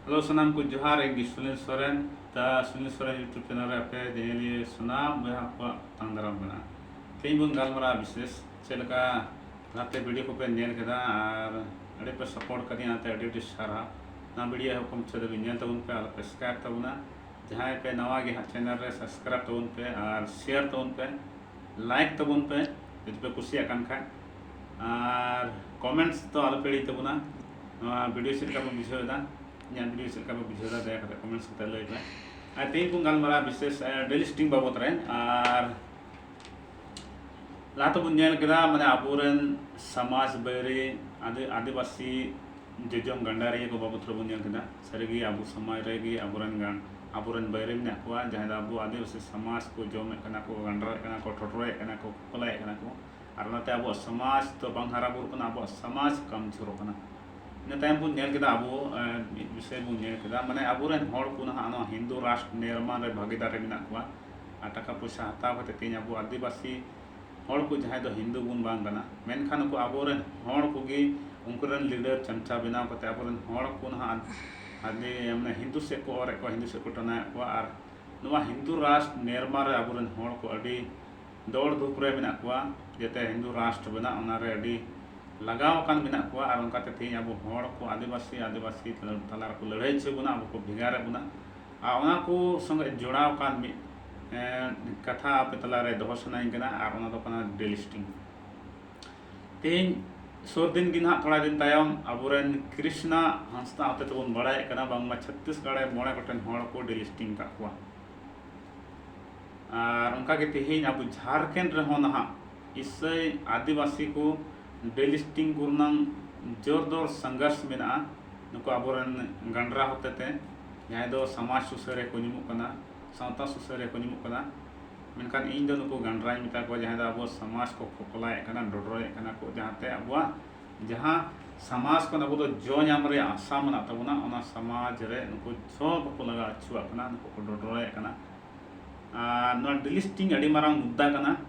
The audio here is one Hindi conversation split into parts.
Halo sanam ko johar ing Sunil Soren ta Sunil Soren YouTube channel re ape deniali sunam beha ko tangdaram bana tein bun galmara विशेष चलका नाते वीडियो को पे नेल कदा और अड़े पे सपोर्ट करी आते एडिट सारा ना वीडियो है कम चले नेल तबुन पे आला पे सब्सक्राइब तबुना जहां पे नवा गे चैनल रे सब्सक्राइब तबुन पे और शेयर तबुन पे लाइक तबुन पे जति पे खुशी आकान खा और कमेंट्स तो आला पेड़ी तबुना वीडियो से का बुझेदा ᱧᱟᱢ ᱵᱤᱰᱤᱭᱳ ᱥᱮᱞ ᱠᱟᱵᱚ ᱵᱩᱡᱷᱟᱹᱣ ᱫᱟ ᱫᱟᱭᱟ ᱠᱟᱛᱮ ᱠᱚᱢᱮᱱᱴᱥ ᱠᱟᱛᱮ ᱞᱟᱹᱭ ᱯᱮ ᱟᱨ ᱛᱮᱦᱮᱧ ᱵᱚᱱ ᱜᱟᱞᱢᱟᱨᱟᱣ ᱵᱤᱥᱮᱥ ᱰᱮᱞᱤᱥᱴᱤᱝ ᱵᱟᱵᱚᱫ ᱨᱮ ᱟᱨ ᱞᱟᱦᱟ ᱛᱮᱵᱚᱱ ᱧᱮᱞ ᱠᱮᱫᱟ ᱢᱟᱱᱮ ᱟᱵᱚᱨᱮᱱ ᱥᱚᱢᱟᱡᱽ ᱵᱟᱹᱭᱨᱤ आदिवासी ᱡᱚᱡᱚᱢ ᱜᱟᱱᱰᱟᱨᱤᱭᱟᱹ ᱠᱚ ᱵᱟᱵᱚᱫ ᱨᱮᱵᱚᱱ ᱧᱮᱞ ᱠᱮᱫᱟ ᱥᱟᱹᱨᱤᱜᱮ ᱟᱵᱚ ᱥᱚᱢᱟᱡᱽ ᱨᱮᱜᱮ ᱟᱵᱚᱨᱮᱱ ᱵᱟᱹᱭᱨᱤ ᱢᱮᱱᱟᱜ ᱠᱚᱣᱟ ᱡᱟᱦᱟᱸ ᱫᱚ ᱟᱵᱚ ᱟᱹᱫᱤᱵᱟᱹᱥᱤ ᱥᱚᱢᱟᱡᱽ ᱠᱚ ᱡᱚᱢᱮᱫ ᱠᱟᱱᱟ ᱠᱚ ᱜᱟᱱᱰᱟᱨᱮᱫ ᱠᱟᱱᱟ ᱠᱚ ᱴᱚᱴᱚᱨᱮᱫ ᱠᱟᱱᱟ ᱠᱚ ᱠᱚᱯᱞᱟᱭᱮᱫ ᱠᱟᱱᱟ ᱠᱚ ᱟᱨ ᱚᱱᱟᱛᱮ ᱟᱵᱚᱣᱟᱜ ᱥᱚᱢᱟᱡᱽ ᱫᱚ ᱵᱟᱝ ᱦᱟᱨᱟ ᱵᱩᱨᱩᱜ ᱠᱟᱱᱟ ᱟᱵᱚᱣᱟᱜ ᱥᱚᱢᱟᱡᱽ ᱠᱚᱢᱡᱳᱨᱚᱜ ᱠᱟᱱᱟ ᱤᱱᱟᱹ ᱛᱟᱭᱚᱢ ᱵᱚᱱ ᱧᱮल केदा ᱟᱵᱚ विषय बन नेल केदा माने आबोरेन हर को ना हिंदू राष्ट्र निर्माण रे भागीदार मेना को आ टाका पैसा हताव कते तेज अब आदिवासी हर को जहां दो हिंदू बन बांग कना मेनखान को आबोरेन हर को गे उनकरन लीडर चमचा बनाव कते आबोरेन हर को ना आदि माने हिंदू से को और हिंदू से को टना को आर नवा हिंदू राष्ट्र निर्माण रे आबोरेन हर को अडी दौड़ धूप रे मेना को जेते हिंदू राष्ट्र बना ओना रे अडी लगाव कान मेना को और उनकाते तेज अब हर को आदिवासी तला को लड़ाई छे बुना अब को भिगार बुना आ ओना को संग जोड़ाव कान मी कथा पे तला रे दोह सनाई कना और ओना दो कना डेलिस्टिंग तेज सोर दिन गिना थोड़ा दिन तायम अबोरेन कृष्णा हंसता होते तो बन बड़ाय कना बांगमा छत्तीसगढ़ मोड़े गोटेन हर को डेलिस्टिंग का को और उनका के तेज अब झारखंड रे हो नहा इससे आदिवासी को डेलिस्टिंग गुरनांग जोरदार संघर्ष मेना नुको आबोरेन गंडरा होते ते जहां दो समाज सुसरे को निमु कना सावता सुसरे को निमु कना मेनखान इन दो नुको गंडरा मिता को जहां दो अब समाज को खोकलाय कना डोडरोय कना को जहां ते अब जहां समाज को अब दो जो नाम रे आशा मना तबना ओना समाज रे नुको जो को लगा छुआ कना नुको को डोडरोय कना नो डेलिस्टिंग अडी मारांग मुद्दा कना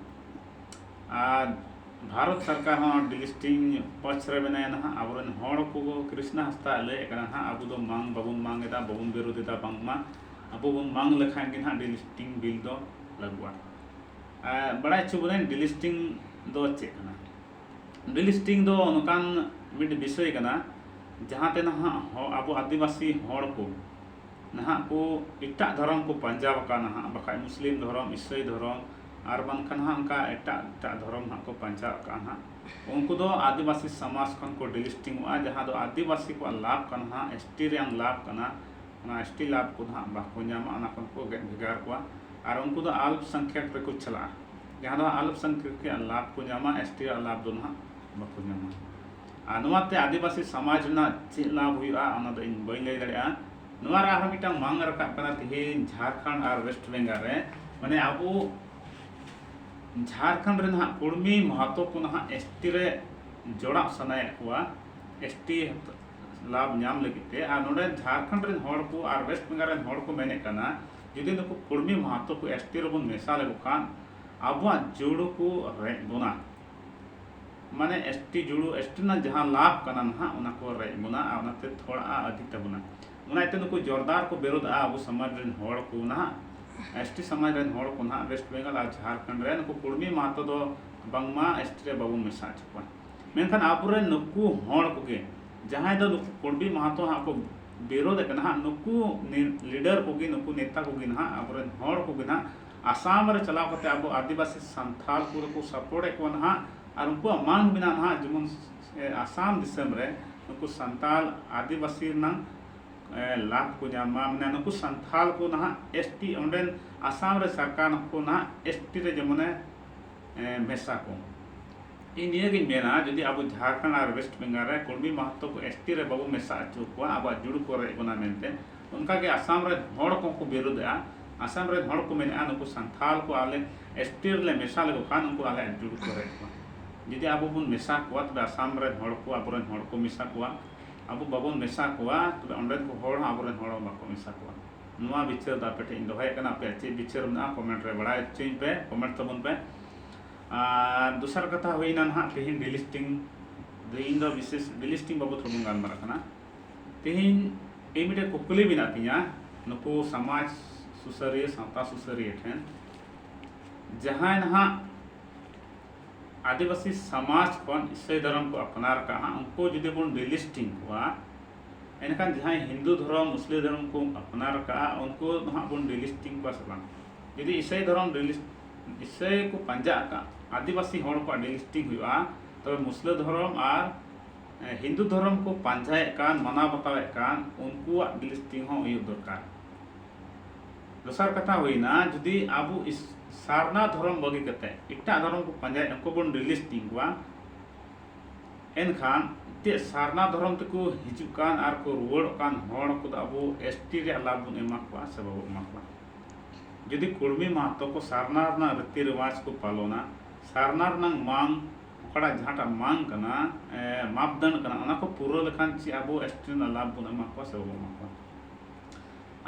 भारत सरकार हाँ डिलिस्टिंग पक्ष रे बनाया ना आबोरेन हर को कृष्णा हंसता लय कना ना अब दो मांग बाबुन मांगेदा बाबुन विरोधिता बांगमा अब बन मांग लेखान के ना डिलिस्टिंग बिल दो लगवा बड़ा छुबने डिलिस्टिंग दो चे कना डिलिस्टिंग दो नकान मिड विषय कना जहां ते ना अब आदिवासी हर को ना को इटा धर्म को पंजाब का ना बखा मुस्लिम धर्म ईसाई धर्म और बानखान उनका एटा धर्म हाँ को पंचा का हाँ उनको दो आदिवासी समाज खन को डिलिस्टिंग जहाँ दो आदिवासी को लाभ कन हाँ एसटी रेंग लाभ कना एसटी लाभ को हाँ बाको नामा खन को भेगार को और उनको दो अल्पसंख्यक रे को चला जहाँ दो अल्पसंख्यक के लाभ को नामा एसटी लाभ दो हाँ बाको नामा अनुवाते आदिवासी समाज ना चे लाभ हुआ ओना दो इन बई लay दाड़िया नोआ रा मिटा मांग रकाब कना तेहेन झारखंड और वेस्ट बंगाल रे माने आबो झारखंड रे ना कुर्मी महतो को ना एसटी रे जोड़ा सनाय को एसटी लाभ नाम लगिते आ नोडे झारखंड रे हर को और वेस्ट बंगाल रे हर को मेने कना जदि नको कुर्मी महतो को एसटी रे बन मेसा लेगो खान आबवा जुड़ो को रे बोना माने एसटी जुड़ो एसटी ना जहां लाभ कना ना ओना को रे बोना ओनाते थोड़ा अधिक तबना ओनाते नको जोरदार को विरोध अब समाज रे हर को ना एसटी समाज रे हर को ना वेस्ट बंगाल और झारखंड रे नको कुर्मी महतो दो बांगमा एसटी रे बाबू मेसा छपा मेनखान आबुरे नुकु हर को के जहां दो कुर्मी महतो हा को विरोध कना नुकु लीडर को के नुकु नेता को के ना आबुरे हर को के ना आसाम रे चलाव कते अब आदिवासी संथाल को सपोर्ट को ना और उनको मांग बिना ना जमन आसाम दिसम रे नुकु संथाल आदिवासी ना लाभ को जामा माने नुकु संथाल को ना एसटी ओंडेन आसाम रे सरकार को ना एसटी रे जमने मेसा को इन ये गिन मेना जदि अब झारखंड और वेस्ट बंगाल रे कुर्मी महतो को एसटी रे बाबू मेसा अचु को अब जुड़ को रे कोना मेनते उनका के आसाम रे हड़ को विरोध आसाम रे हड़ को मेना नुकु संथाल को आले एसटी रे मेसा ले खान उनको आले जुड़ को रे जदि अब बन मेसा को तबे आसाम रे हड़ को अबरन हड़ को मेसा को अब बाबन मेसा को तबे ओंडेन को हड़ अबरन हड़ बाको मेसा को नुआ विचार दा पेटे इन दोहाय कना पे चे विचार ना कमेंट रे बड़ा चेंज पे कमेंट तबन पे दूसरा कथा होइना ना तेहिन डिलिस्टिंग इन विशेष डिलिस्टिंग बाबत बन गालमारा कना तेहिन ᱤᱧ ᱢᱤᱫᱴᱮᱱ ᱠᱩᱠᱞᱤ ᱢᱮᱱᱟᱜ ᱛᱤᱧᱟ ᱱᱩᱠᱩ ᱥᱚᱢᱟᱡᱽ ᱥᱩᱥᱟᱹᱨᱤᱭᱟᱹ ᱥᱟᱶᱛᱟ ᱥᱩᱥᱟᱹᱨᱤᱭᱟᱹ ᱴᱷᱮᱱ ᱡᱟᱦᱟᱸᱭ ᱱᱟᱦᱟᱜ आदिवासी समाज खन ईसाई धर्म को अपनार का उनको जुदी बन डिलिस्टिंग हुआ एनखान जहाँ हिंदू धर्म मुस्लिम धर्म को अपनार का उनको हाँ बन डिलिस्टिंग हुआ सब जुदी ईसाई धर्म ईसाई को पंजा का आदिवासी हर को डिलिस्टिंग हुआ तो मुस्लिम धर्म और हिंदू धर्म को पंजाए कान मना बतावे कान उनको डिलिस्टिंग हो दरकार दोसर कथा हुईना जुदी आबू इस सारना धर्म बगी कते इट्टा धर्म को पंजाय उनको बन डिलिस्टिंग हुआ एनखान ते सारना धर्म तको हिजुक कान आर को रुवड़ कान हड़ को आबू एसटी रे लाभ बन एमा को से बाबू एमा को जुदी कुर्मी महतो को सारना रना रीति रिवाज को पालोना सारना रना मांग ओकड़ा जहाटा मांग कना मापदंड कना ओना को पूरा लेखान ची आबू एसटी रे लाभ बन एमा को से बाबू एमा को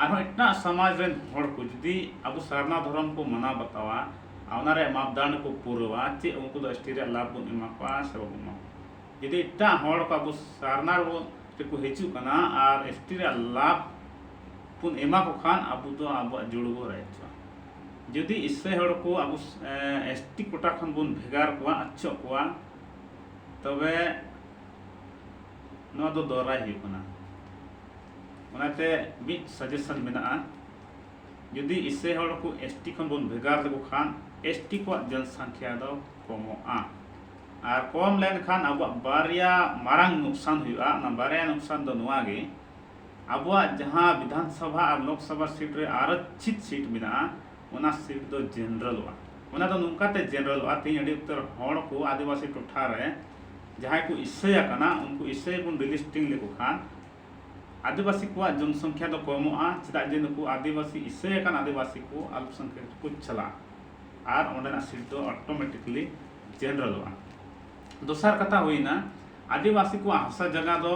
आरो इतना समाज रेन हड़ को जुदी अब सारना धर्म को मना बतावा आवनारे मापदंड को पूरवा चे उनको दो एसटी रे लाभ बन एमा को से बाबू एमा जुदी इतना हड़ को अब सारना को हिजू कना और एसटी रे लाभ पुन एमा को खान अब तो अब जुड़बो रहे जुदी इससे हड़ को अब एसटी कोटा खन बन भेगार को अच्छो को तबे नो दो दोराय ही कना उनाते मिट सजेशन मेना जुदी इससे हड़ को एसटी खन बन भेगार लेको खान एसटी को जनसंख्या दो कमो और कम लेन खान अब बारिया मारंग नुकसान हुआ ना बारिया नुकसान दो नुआगे अब जहाँ विधानसभा और लोकसभा सीट रे आरक्षित सीट मेना उना सीट दो जनरल उना दो नुकाते जनरल तीन अड़ी उत्तर हड़ को आदिवासी टोठा रे जहाँ को इसे उनको इसे बन डिलिस्टिंग लेको खान आदिवासी को जनसंख्या दो कमोआ चेदा जे नुकु आदिवासी इसे आदिवासी को अल्पसंख्यक को चला और ओंडेना सीट दो ऑटोमेटिकली जनरल दोसर कथा हुईना आदिवासी को हासा जगह दो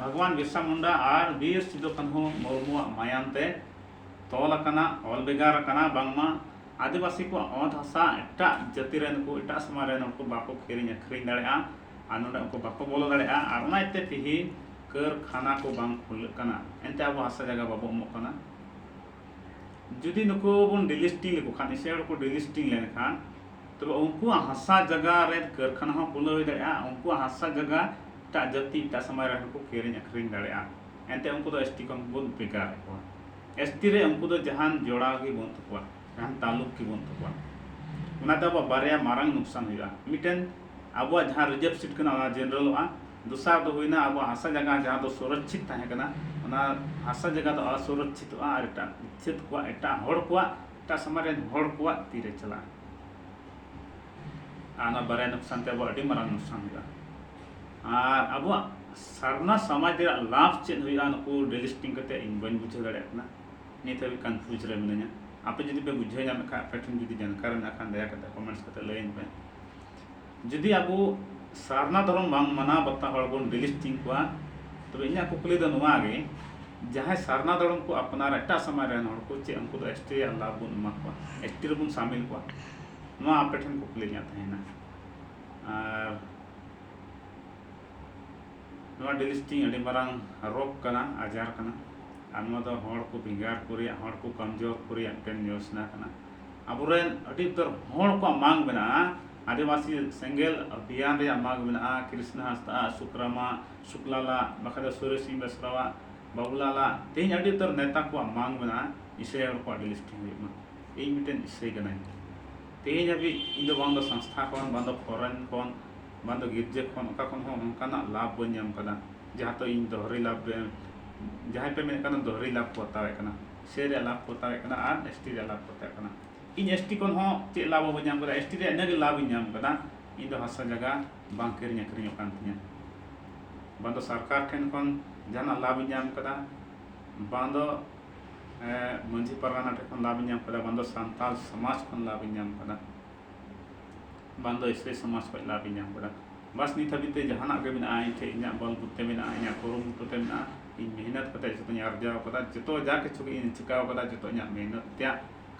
भगवान बिरसा मुंडा और वीर सिदो कान्हू मुर्मू मायानते तोलकना ऑल बेगार कना बांगमा आदिवासी को ओत हासा एटा जाति रेन को एटा समाज रेन को बाको खेरिंग अखरिंग दाड़ेआ और नोडे को बाको बोलो दाड़ेआ और ओनाते तिही कर खाना को बांग खुल कना एनते अब हासा जगह बाबो एमो कना जुदी नुको बन डिलिस्टिंग लेको खान इसे को डिलिस्टिंग लेन खान तो उनको हासा जगह रे कारखाना हो खुलो दाड़ेआ उनको हासा जगह ता जाति ता समाज रेन को खेरिंग अखरिंग दाड़ेआ एनते उनको तो एसटी कन बन बेकार को एसटी रे उनको तो जहान जोड़ा की बन तकवा जहान तालुक की बन तकवा उनाते अब बारिया मारंग नुकसान हुआ मिटन अब जहां रिजर्व सीट कना जनरल दूसरा दो हुईना अब हासा जगह जहाँ तो सुरक्षित तहे कना हासा जगह तो असुरक्षित और इच्छित को एटा हड़ को एटा समाज रेन हड़ को तीरे चला आना बारे नुकसान ते अब अड़ी मारंग नुकसान हुआ और अब सारना समाज रे लाभ चेद हुआ नुकु डिलिस्टिंग करते इन बन बुझे दाड़ेना नित हबी कन्फ्यूज रे मिनाया आपे जुदी पे बुझे नाम खा आपे ठन जुदी जानकारी ना खान दया करते कमेंट्स करते लइन पे जुदी अब सारना धर्म बांग मना बता हड़ बन डिलिस्टिंग को तो इना कुकली दो नुआगे जहाँ सारना धर्म को अपनार एटा समाज रेन हड़ को चे उनको तो एसटी लाभ बन एमा को एसटी रे बन शामिल को नुआ आपे ठन कुकली nya तहेना और नुआ डिलिस्टिंग अड़ी मारंग रोग कना आजार कना और नुआ दो हड़ को भिगार कुरिया हड़ को कमजोर कुरिया पेन योजना कना अबुरेन अड़ी उतर हड़ को मांग बना आदिवासी सेंगेल अभियान रे मांग बना कृष्ण हस्ता शुक्रमा शुक्लाला बखदा सूर्य सिंह बेसरावा बाबुलाला तेज अड़ी उतर नेता को मांग बना इसे हड़ को डिलिस्टिंग हुई इन मिटन इसे कना तेज अभी इन दो संस्था खन बांदो फॉरेन खन बांदो गिरजे खन ओका खन हो ओनकाना लाभ बन नाम कदा जहाँ तो इन दोहरी लाभ जहाँ पे मेन कना दोहरी लाभ को बतावे कना से रे लाभ को बतावे कना और एसटी रे लाभ को बतावे कना इन एसटी खन हो चे लाभ बन नाम कदा एसटी रे नगे लाभ नाम कदा इन दो हासा जगह बांग किरिंग अखरिंग कान तिया बांदो सरकार ठेन खन जाना लाभ नाम कदा बांदो मंझी परगाना ठेन लाभ नाम कदा बांदो सांताल समाज खन लाभ नाम कदा बांदो इसे समाज को लाभ नाम कदा बस नित हबीते जहाना के मेना इन इन बल बुते मेना इन कुरुमुटुते मेना इन मेहनत कते जतो अर्जाव कदा जतो जा किछु इन चिकाव कदा जतो इन मेहनत त्या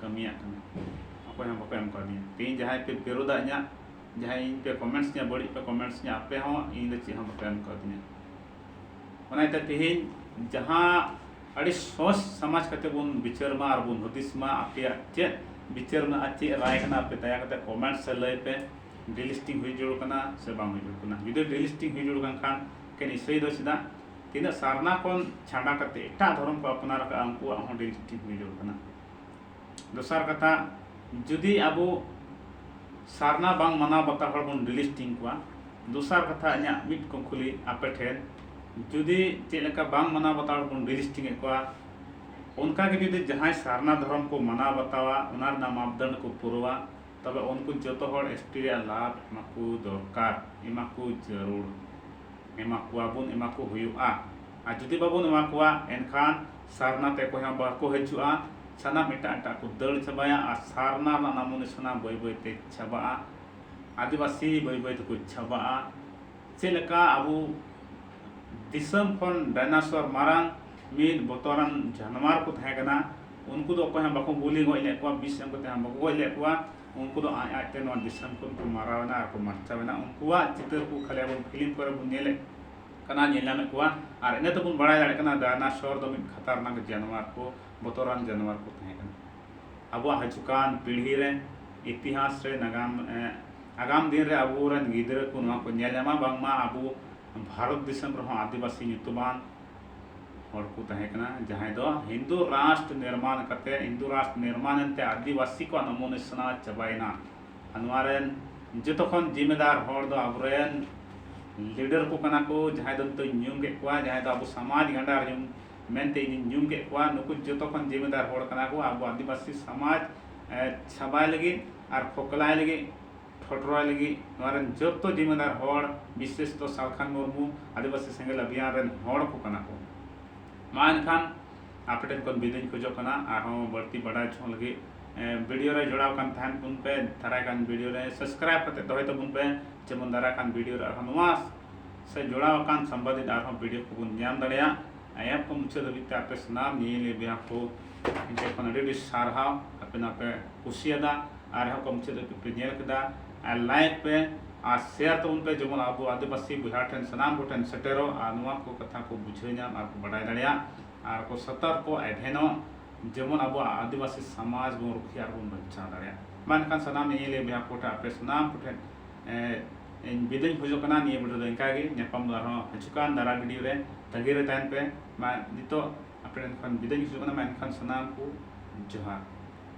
कमिया कना अकोय हम बको एम करनी तीन जहां पे विरोधा इन जहां इन पे कमेंट्स nya बड़ी पे कमेंट्स आपे हो इन ची हम बको एम कर दिया ओनाते तेहेन जहां अड़ी सोच समाज कते बुन विचार मा और बुन हुदिस मा आपे चे विचार में अच्छी राय करना पे दया करते कमेंट से लय पे डिलिस्टिंग हुई जुड़ करना से बांग हुई जुड़ करना जुदे डिलिस्टिंग हुई जुड़ खान के निश्चय दो सीधा तीन सारना कौन छाड़ा करते एटा धर्म को अपना रखा उनको आहों डिलिस्टिंग हुई जुड़ करना दोसर कथा जुदी अबो सारना बांग मना बता हर बुन डिलिस्टिंग को दोसर कथा अन्या मिट को खुली आपे ठेन जुदी चेलका बांग मना बता हर बुन डिलिस्टिंग को उनका के जुदी जहां सारना धर्म को मना बतावा उनार ना मापदंड को पुरवा तबे उनको जतो हर एसटी लाभ एमाकू दरकार एमाकू जरूर एमाकू आबुन एमाकू हुयुआ आ जुदी बाबुन एमाकुआ एनखान सारना ते को हम बाको हजुआ सना मिटा टा को दल चबाया आ सारना ना नामुन सना बय बय ते छबा आदिवासी बय बय को छबा चेलका अबु दिसम खन डायनासोर मारांग मीद बोतरान जानवर को थागना उनको तो कोई बाको गोली गय ले को बिस को ते बाको गय ले को उनको तो आय आते न दिसम को मारावना को मारचावना उनको चित्र को खाली अब फिल्म पर बुनेले कना नेला में को और इने तो बुन बड़ा दाड़े कना डायनासोर दो मिद खतरनाक जानवर को बोतरान जानवर को थागना अब हजुकान पीढ़ी रे इतिहास रे नगाम आगाम दिन रे अबो रन गिदर को नमा को नेलामा बांगमा अबो भारत दिसम रहो आदिवासी युतुबान जहां दो हिंदू राष्ट्र निर्माण करते हिंदू राष्ट्र निर्माण अंते आदिवासी को नमूने सना चबाइना अनवारेन जतखन जिम्मेदार हर दो अबरेन लीडर को कना को जहां दो न्यूम के को जहां दो अब समाज गंडार न्यूम मेनते न्यूम के को नुकु जतखन जिम्मेदार हर कना को अब आदिवासी समाज छबाय लगी और फोकलाय लगी ठोटराय लगी नवारेन जतो जिम्मेदार हर विशेष तो सालखान मुर्मू आदिवासी सेंगल अभियान रेन हर को कना को मान खान आपटे को बिदिन खोजना आरो बढ़ती बड़ा छो लगी वीडियो रे जोड़ाव कान थान पुन पे थारा कान वीडियो रे सब्सक्राइब करते दोय तो पुन पे जेमन दारा कान वीडियो रे हनुमा से जोड़ाव कान संबंधित आरो वीडियो को बुन ᱧᱟᱢ दड़िया आया को मुझे दबिते आपे सनाम नीले बिया को इनके कोन रेडी सारहाव अपना पे कुशियादा आरो को मुझे दबिते नेल कदा आ लाइक पे आ शेयर तो उन पे जेमन अब आदिवासी बुहाठन सनाम गोठन सेटेरो आनुआ को कथा को बुझेना आर को बड़ाय दड़िया आर को सतर को एभेनो जेमन अब आदिवासी समाज बो रुखिया बन बच्चा दड़िया मानखान सनाम नेले बिहा कोटा पे सनाम कोठन इन बिदिन खोजो कना निये वीडियो दो इनका गे नेपाम दारो हजुकान दारा वीडियो रे तगेरे तान पे मा नितो आपन खान बिदिन खोजो कना मानखान सनाम को जोहार।